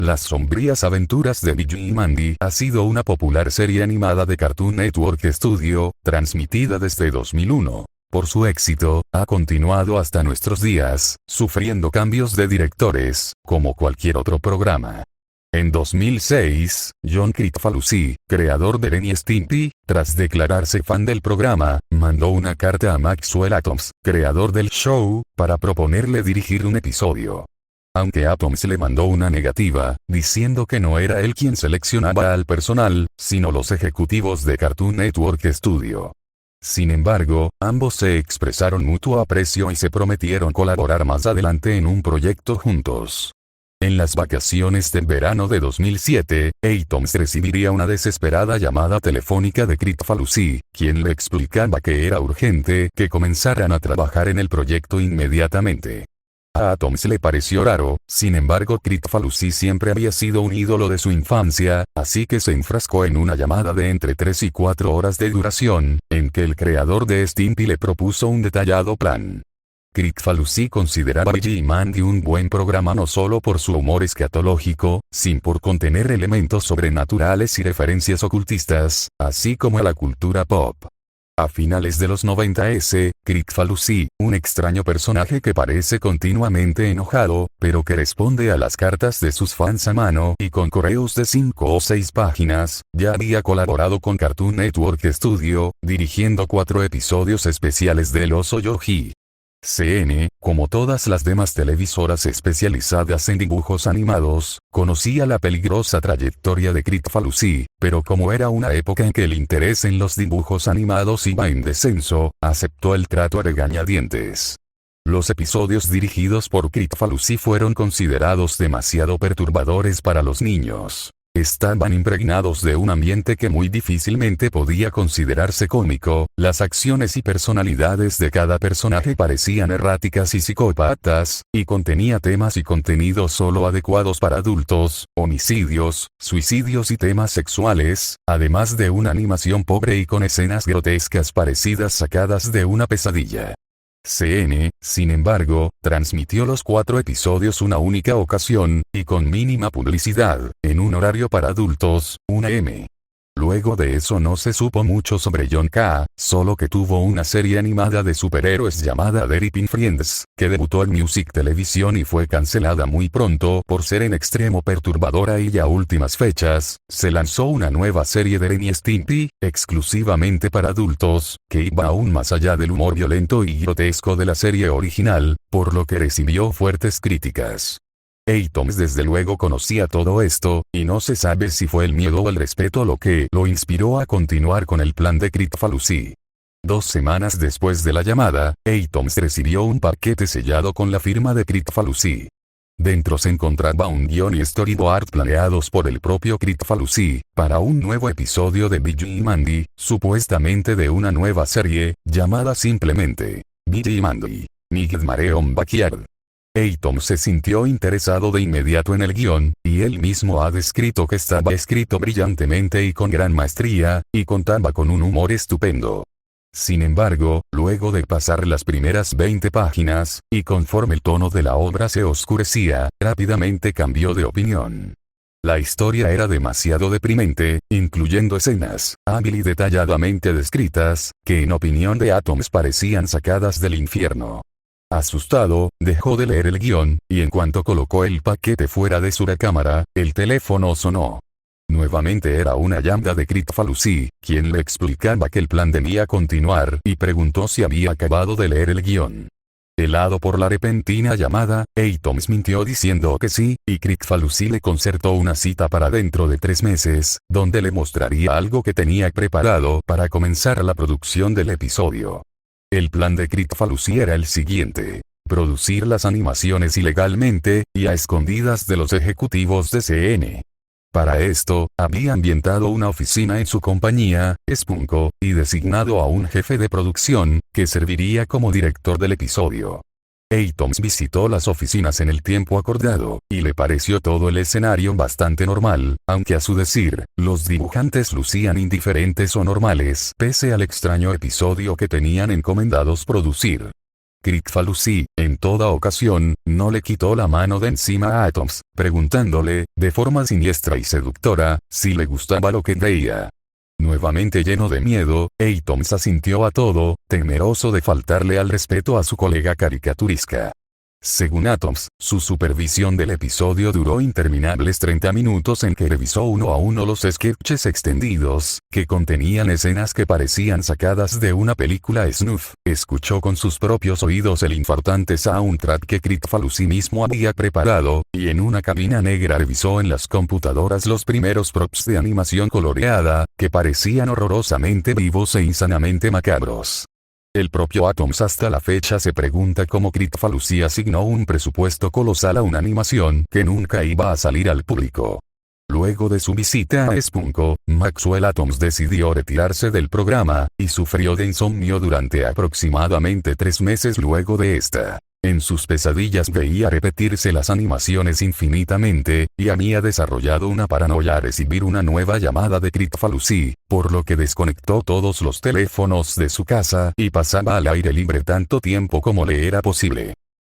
Las sombrías aventuras de Billy y Mandy ha sido una popular serie animada de Cartoon Network Studio, transmitida desde 2001. Por su éxito, ha continuado hasta nuestros días, sufriendo cambios de directores, como cualquier otro programa. En 2006, John Kricfalusi, creador de Ren y Stimpy, tras declararse fan del programa, mandó una carta a Maxwell Atoms, creador del show, para proponerle dirigir un episodio. Aunque Atoms le mandó una negativa, diciendo que no era él quien seleccionaba al personal, sino los ejecutivos de Cartoon Network Studio. Sin embargo, ambos se expresaron mutuo aprecio y se prometieron colaborar más adelante en un proyecto juntos. En las vacaciones del verano de 2007, Atoms recibiría una desesperada llamada telefónica de Kricfalusi, quien le explicaba que era urgente que comenzaran a trabajar en el proyecto inmediatamente. A Atoms le pareció raro, sin embargo Kricfalusi siempre había sido un ídolo de su infancia, así que se enfrascó en una llamada de entre 3 y 4 horas de duración, en que el creador de Stimpy le propuso un detallado plan. Kricfalusi consideraba Billy y Mandy un buen programa no solo por su humor escatológico, sino por contener elementos sobrenaturales y referencias ocultistas, así como a la cultura pop. A finales de los 90 Kricfalusi, un extraño personaje que parece continuamente enojado, pero que responde a las cartas de sus fans a mano y con correos de 5 o 6 páginas, ya había colaborado con Cartoon Network Studio, dirigiendo 4 episodios especiales del Oso Yogi. CN, como todas las demás televisoras especializadas en dibujos animados, conocía la peligrosa trayectoria de Kricfalusi, pero como era una época en que el interés en los dibujos animados iba en descenso, aceptó el trato a regañadientes. Los episodios dirigidos por Kricfalusi fueron considerados demasiado perturbadores para los niños. Estaban impregnados de un ambiente que muy difícilmente podía considerarse cómico, las acciones y personalidades de cada personaje parecían erráticas y psicópatas, y contenía temas y contenidos solo adecuados para adultos, homicidios, suicidios y temas sexuales, además de una animación pobre y con escenas grotescas parecidas sacadas de una pesadilla. CN, sin embargo, transmitió los 4 episodios una única ocasión, y con mínima publicidad, en un horario para adultos, 1 AM. Luego de eso no se supo mucho sobre John K., solo que tuvo una serie animada de superhéroes llamada Derry Pin Friends, que debutó en Music Televisión y fue cancelada muy pronto por ser en extremo perturbadora y a últimas fechas, se lanzó una nueva serie de Ren y Stimpy, exclusivamente para adultos, que iba aún más allá del humor violento y grotesco de la serie original, por lo que recibió fuertes críticas. Atoms desde luego conocía todo esto, y no se sabe si fue el miedo o el respeto lo que lo inspiró a continuar con el plan de Kricfalusi. 2 semanas después de la llamada, Atoms recibió un paquete sellado con la firma de Kricfalusi. Dentro se encontraba un guión y storyboard planeados por el propio Kricfalusi, para un nuevo episodio de Billy y Mandy, supuestamente de una nueva serie, llamada simplemente Billy y Mandy, Nightmare on Backyard. Atoms se sintió interesado de inmediato en el guión, y él mismo ha descrito que estaba escrito brillantemente y con gran maestría, y contaba con un humor estupendo. Sin embargo, luego de pasar las primeras 20 páginas, y conforme el tono de la obra se oscurecía, rápidamente cambió de opinión. La historia era demasiado deprimente, incluyendo escenas, hábil y detalladamente descritas, que en opinión de Atoms parecían sacadas del infierno. Asustado, dejó de leer el guión, y en cuanto colocó el paquete fuera de su recámara, el teléfono sonó. Nuevamente era una llamada de Kricfalusi, quien le explicaba que el plan debía continuar y preguntó si había acabado de leer el guión. Helado por la repentina llamada, Atoms mintió diciendo que sí, y Kricfalusi le concertó una cita para dentro de 3 meses, donde le mostraría algo que tenía preparado para comenzar la producción del episodio. El plan de Kricfalusi era el siguiente: producir las animaciones ilegalmente, y a escondidas de los ejecutivos de CN. Para esto, había ambientado una oficina en su compañía, Spunko, y designado a un jefe de producción, que serviría como director del episodio. Atoms visitó las oficinas en el tiempo acordado, y le pareció todo el escenario bastante normal, aunque a su decir, los dibujantes lucían indiferentes o normales pese al extraño episodio que tenían encomendados producir. Kricfalusi, en toda ocasión, no le quitó la mano de encima a Atoms, preguntándole, de forma siniestra y seductora, si le gustaba lo que veía. Nuevamente lleno de miedo, Atoms asintió a todo, temeroso de faltarle al respeto a su colega caricaturesca. Según Atoms, su supervisión del episodio duró interminables 30 minutos en que revisó uno a uno los sketches extendidos, que contenían escenas que parecían sacadas de una película snuff, escuchó con sus propios oídos el infartante soundtrack que Kricfalusi mismo había preparado, y en una cabina negra revisó en las computadoras los primeros props de animación coloreada, que parecían horrorosamente vivos e insanamente macabros. El propio Atoms hasta la fecha se pregunta cómo Kricfalusi asignó un presupuesto colosal a una animación que nunca iba a salir al público. Luego de su visita a Spunko, Maxwell Atoms decidió retirarse del programa, y sufrió de insomnio durante aproximadamente 3 meses luego de esta. En sus pesadillas veía repetirse las animaciones infinitamente, y había desarrollado una paranoia a recibir una nueva llamada de Kricfalusi, por lo que desconectó todos los teléfonos de su casa y pasaba al aire libre tanto tiempo como le era posible.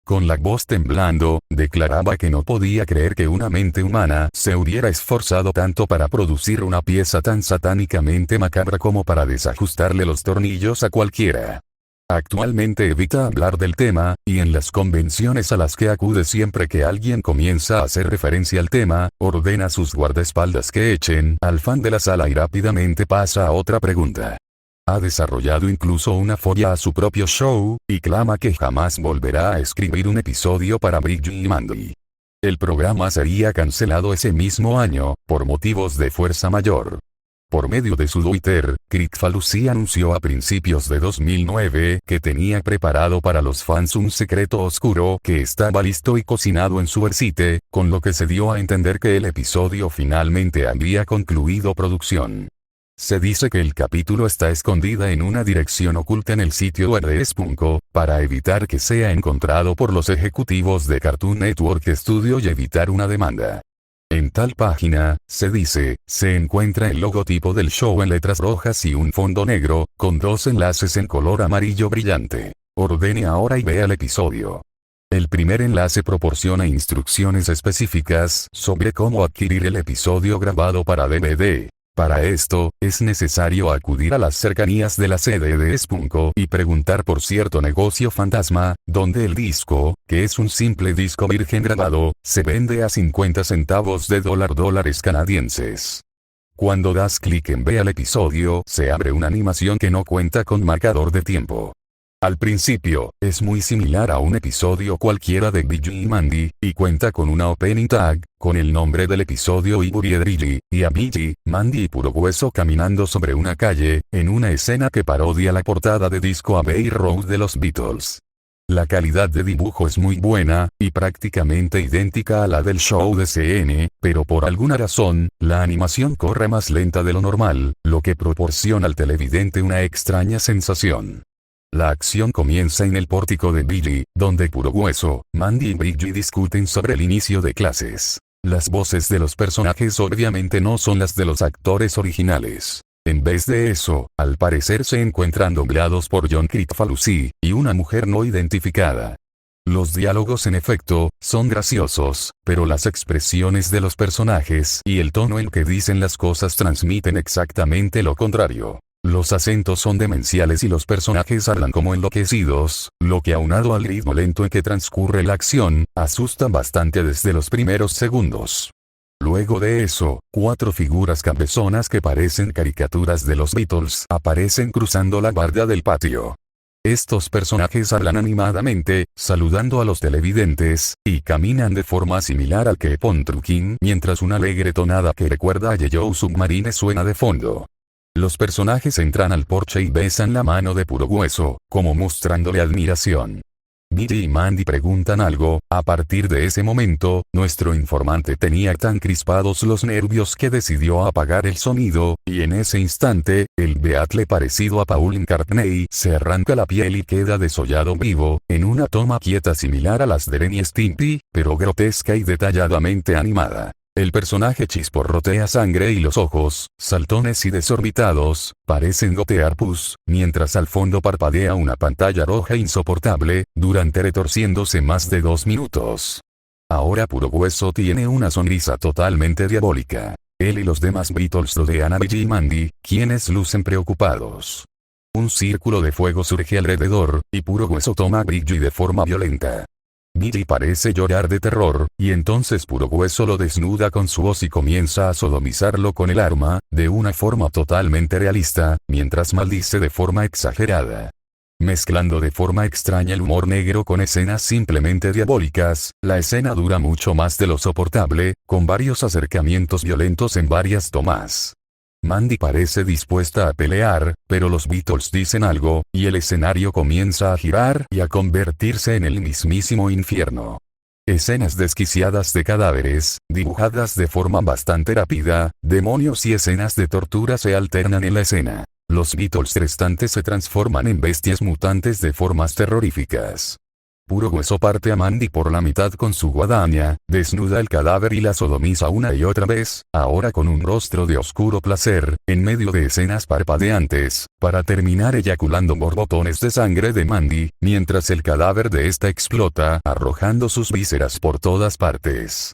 Con la voz temblando, declaraba que no podía creer que una mente humana se hubiera esforzado tanto para producir una pieza tan satánicamente macabra como para desajustarle los tornillos a cualquiera. Actualmente evita hablar del tema, y en las convenciones a las que acude siempre que alguien comienza a hacer referencia al tema, ordena a sus guardaespaldas que echen al fan de la sala y rápidamente pasa a otra pregunta. Ha desarrollado incluso una fobia a su propio show, y clama que jamás volverá a escribir un episodio para Bridget y Mandy. El programa sería cancelado ese mismo año, por motivos de fuerza mayor. Por medio de su Twitter, Kricfalusi anunció a principios de 2009 que tenía preparado para los fans un secreto oscuro que estaba listo y cocinado en su site, con lo que se dio a entender que el episodio finalmente había concluido producción. Se dice que el capítulo está escondida en una dirección oculta en el sitio web de Spunko, para evitar que sea encontrado por los ejecutivos de Cartoon Network Studio y evitar una demanda. En tal página, se dice, se encuentra el logotipo del show en letras rojas y un fondo negro, con 2 enlaces en color amarillo brillante. Ordene ahora y vea el episodio. El primer enlace proporciona instrucciones específicas sobre cómo adquirir el episodio grabado para DVD. Para esto, es necesario acudir a las cercanías de la sede de Spunko y preguntar por cierto negocio fantasma, donde el disco, que es un simple disco virgen grabado, se vende a 50 centavos de dólares canadienses. Cuando das clic en Ve al episodio, se abre una animación que no cuenta con marcador de tiempo. Al principio, es muy similar a un episodio cualquiera de Bridget y Mandy, y cuenta con una opening tag, con el nombre del episodio y Bridget, y a Bridget, Mandy y Puro Hueso caminando sobre una calle, en una escena que parodia la portada de disco Abbey Road de los Beatles. La calidad de dibujo es muy buena, y prácticamente idéntica a la del show de CN, pero por alguna razón, la animación corre más lenta de lo normal, lo que proporciona al televidente una extraña sensación. La acción comienza en el pórtico de Billy, donde Puro Hueso, Mandy y Bridget discuten sobre el inicio de clases. Las voces de los personajes obviamente no son las de los actores originales. En vez de eso, al parecer se encuentran doblados por John Kricfalusi, y una mujer no identificada. Los diálogos en efecto, son graciosos, pero las expresiones de los personajes y el tono en que dicen las cosas transmiten exactamente lo contrario. Los acentos son demenciales y los personajes hablan como enloquecidos, lo que aunado al ritmo lento en que transcurre la acción, asusta bastante desde los primeros segundos. Luego de eso, 4 figuras cabezonas que parecen caricaturas de los Beatles aparecen cruzando la barda del patio. Estos personajes hablan animadamente, saludando a los televidentes, y caminan de forma similar al que Pon Trucking mientras una alegre tonada que recuerda a Yellow Submarine suena de fondo. Los personajes entran al porche y besan la mano de Puro Hueso, como mostrándole admiración. Billy y Mandy preguntan algo. A partir de ese momento, nuestro informante tenía tan crispados los nervios que decidió apagar el sonido, y en ese instante, el Beatle parecido a Paul McCartney se arranca la piel y queda desollado vivo, en una toma quieta similar a las de Ren y Stimpy, pero grotesca y detalladamente animada. El personaje chisporrotea sangre y los ojos, saltones y desorbitados, parecen gotear pus, mientras al fondo parpadea una pantalla roja insoportable, durante retorciéndose más de 2 minutos. Ahora Puro Hueso tiene una sonrisa totalmente diabólica. Él y los demás Beatles rodean a Billy y Mandy, quienes lucen preocupados. Un círculo de fuego surge alrededor, y Puro Hueso toma a Billy de forma violenta. Billy parece llorar de terror, y entonces Puro Hueso lo desnuda con su voz y comienza a sodomizarlo con el arma, de una forma totalmente realista, mientras maldice de forma exagerada. Mezclando de forma extraña el humor negro con escenas simplemente diabólicas, la escena dura mucho más de lo soportable, con varios acercamientos violentos en varias tomas. Mandy parece dispuesta a pelear, pero los Beatles dicen algo, y el escenario comienza a girar y a convertirse en el mismísimo infierno. Escenas desquiciadas de cadáveres, dibujadas de forma bastante rápida, demonios y escenas de tortura se alternan en la escena. Los Beatles restantes se transforman en bestias mutantes de formas terroríficas. Puro Hueso parte a Mandy por la mitad con su guadaña, desnuda el cadáver y la sodomiza una y otra vez, ahora con un rostro de oscuro placer, en medio de escenas parpadeantes, para terminar eyaculando borbotones de sangre de Mandy, mientras el cadáver de esta explota, arrojando sus vísceras por todas partes.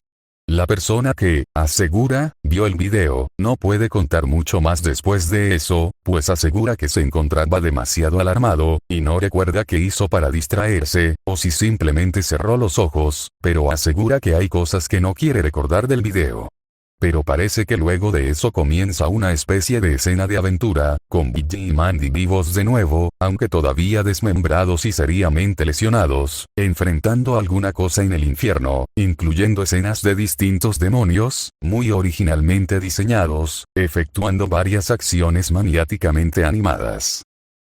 La persona que, asegura, vio el video, no puede contar mucho más después de eso, pues asegura que se encontraba demasiado alarmado, y no recuerda qué hizo para distraerse, o si simplemente cerró los ojos, pero asegura que hay cosas que no quiere recordar del video. Pero parece que luego de eso comienza una especie de escena de aventura, con Billy y Mandy vivos de nuevo, aunque todavía desmembrados y seriamente lesionados, enfrentando alguna cosa en el infierno, incluyendo escenas de distintos demonios, muy originalmente diseñados, efectuando varias acciones maniáticamente animadas.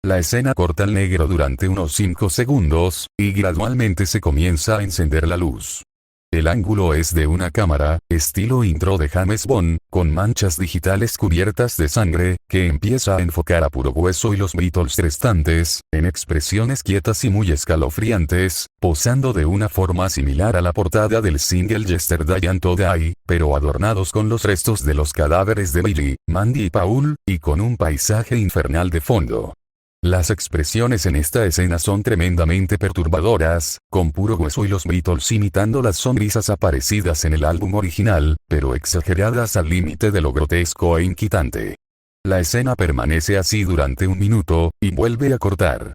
La escena corta al negro durante unos 5 segundos, y gradualmente se comienza a encender la luz. El ángulo es de una cámara, estilo intro de James Bond, con manchas digitales cubiertas de sangre, que empieza a enfocar a Puro Hueso y los Beatles restantes, en expresiones quietas y muy escalofriantes, posando de una forma similar a la portada del single Yesterday and Today, pero adornados con los restos de los cadáveres de Billy, Mandy y Paul, y con un paisaje infernal de fondo. Las expresiones en esta escena son tremendamente perturbadoras, con Puro Hueso y los Beatles imitando las sonrisas aparecidas en el álbum original, pero exageradas al límite de lo grotesco e inquietante. La escena permanece así durante 1 minuto, y vuelve a cortar.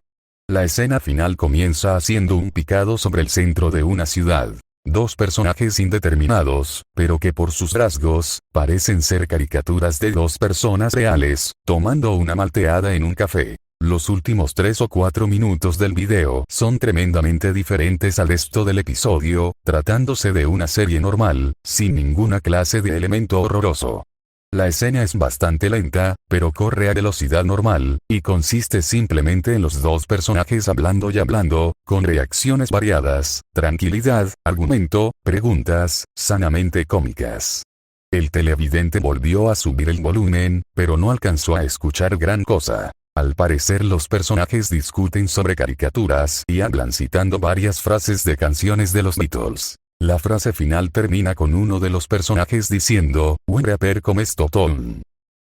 La escena final comienza haciendo un picado sobre el centro de una ciudad. 2 personajes indeterminados, pero que por sus rasgos, parecen ser caricaturas de 2 personas reales, tomando una malteada en un café. Los últimos 3 o 4 minutos del video son tremendamente diferentes al resto del episodio, tratándose de una serie normal, sin ninguna clase de elemento horroroso. La escena es bastante lenta, pero corre a velocidad normal, y consiste simplemente en los 2 personajes hablando y hablando, con reacciones variadas, tranquilidad, argumento, preguntas, sanamente cómicas. El televidente volvió a subir el volumen, pero no alcanzó a escuchar gran cosa. Al parecer los personajes discuten sobre caricaturas y hablan citando varias frases de canciones de los Beatles. La frase final termina con uno de los personajes diciendo, "Un rapper como Stotón".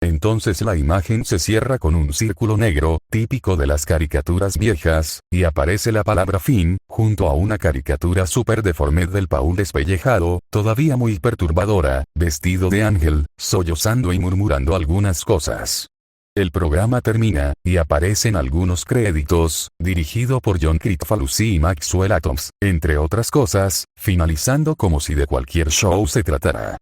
Entonces la imagen se cierra con un círculo negro, típico de las caricaturas viejas, y aparece la palabra fin, junto a una caricatura súper deforme del Paul despellejado, todavía muy perturbadora, vestido de ángel, sollozando y murmurando algunas cosas. El programa termina, y aparecen algunos créditos, dirigido por John Kricfalusi y Maxwell Atoms, entre otras cosas, finalizando como si de cualquier show se tratara.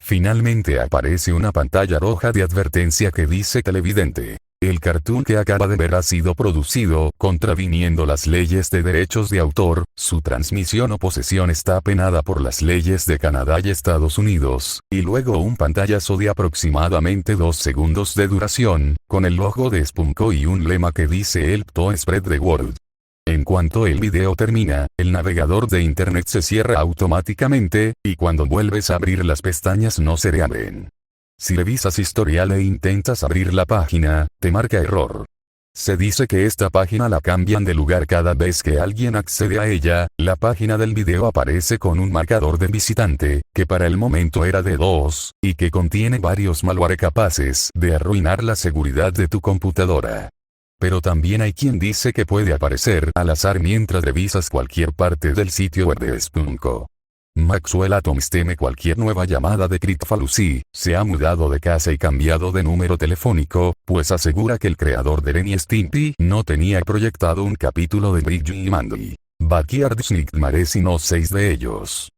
Finalmente aparece una pantalla roja de advertencia que dice televidente. El cartoon que acaba de ver ha sido producido contraviniendo las leyes de derechos de autor, su transmisión o posesión está penada por las leyes de Canadá y Estados Unidos, y luego un pantallazo de aproximadamente 2 segundos de duración, con el logo de Spunko y un lema que dice Help to spread the word. En cuanto el video termina, el navegador de internet se cierra automáticamente, y cuando vuelves a abrir las pestañas no se reabren. Si revisas historial e intentas abrir la página, te marca error. Se dice que esta página la cambian de lugar cada vez que alguien accede a ella. La página del video aparece con un marcador de visitante, que para el momento era de 2, y que contiene varios malware capaces de arruinar la seguridad de tu computadora. Pero también hay quien dice que puede aparecer al azar mientras revisas cualquier parte del sitio web de Spunk. Maxwell Atoms teme cualquier nueva llamada de Cryptfallacy. Se ha mudado de casa y cambiado de número telefónico, pues asegura que el creador de Ren y Stimpy no tenía proyectado un capítulo de Big y Mandy. Backyard Nightmares y no 6 de ellos.